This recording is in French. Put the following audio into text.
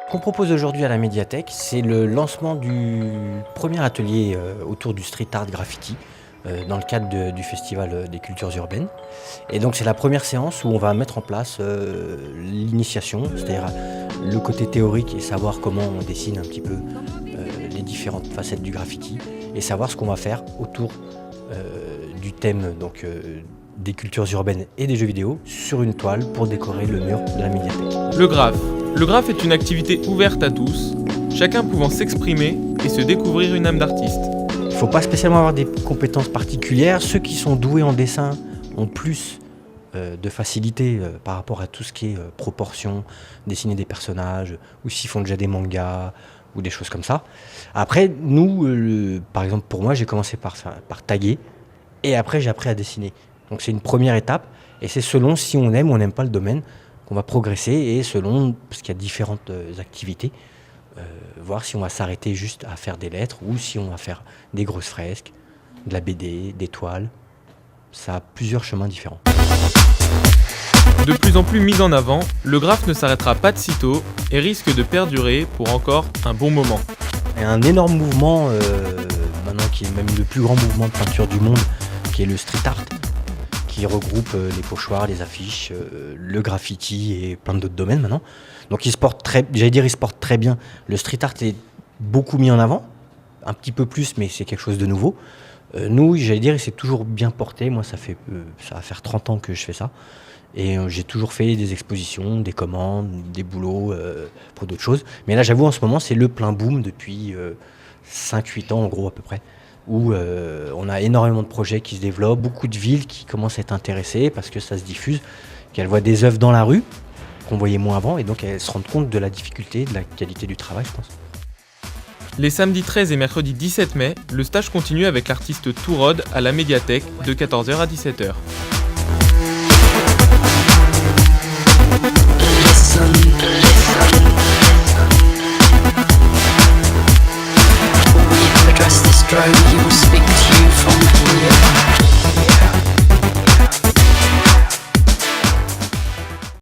Ce qu'on propose aujourd'hui à la médiathèque, c'est le lancement du premier atelier autour du street art graffiti dans le cadre du Festival des cultures urbaines. Et donc c'est la première séance où on va mettre en place l'initiation, c'est-à-dire le côté théorique et savoir comment on dessine un petit peu les différentes facettes du graffiti et savoir ce qu'on va faire autour du thème des cultures urbaines et des jeux vidéo sur une toile pour décorer le mur de la médiathèque. Le graphe. Le graphe est une activité ouverte à tous, chacun pouvant s'exprimer et se découvrir une âme d'artiste. Il ne faut pas spécialement avoir des compétences particulières. Ceux qui sont doués en dessin ont plus de facilité par rapport à tout ce qui est proportion, dessiner des personnages, ou s'ils font déjà des mangas, ou des choses comme ça. Après, nous, par exemple pour moi, j'ai commencé par taguer, et après j'ai appris à dessiner. Donc c'est une première étape, et c'est selon si on aime ou on n'aime pas le domaine qu'on va progresser, et selon, parce qu'il y a différentes activités, voir si on va s'arrêter juste à faire des lettres, ou si on va faire des grosses fresques, de la BD, des toiles. Ça a plusieurs chemins différents. De plus en plus mis en avant, le graphe ne s'arrêtera pas de sitôt et risque de perdurer pour encore un bon moment. Il y a un énorme mouvement, maintenant qui est même le plus grand mouvement de peinture du monde, qui est le street art, qui regroupe les pochoirs, les affiches, le graffiti et plein d'autres domaines maintenant. Donc il se porte très bien. Le street art est beaucoup mis en avant, un petit peu plus, mais c'est quelque chose de nouveau. Nous, il s'est toujours bien porté. Moi, ça va faire 30 ans que je fais ça. Et j'ai toujours fait des expositions, des commandes, des boulots pour d'autres choses. Mais là, j'avoue, en ce moment, c'est le plein boom depuis 5-8 ans, en gros, à peu près. Où on a énormément de projets qui se développent, beaucoup de villes qui commencent à être intéressées parce que ça se diffuse, qu'elles voient des œuvres dans la rue, qu'on voyait moins avant, et donc elles se rendent compte de la difficulté, de la qualité du travail, je pense. Les samedis 13 et mercredi 17 mai, le stage continue avec l'artiste Tourode à la médiathèque de 14h à 17h. Address this drone, he will speak to you.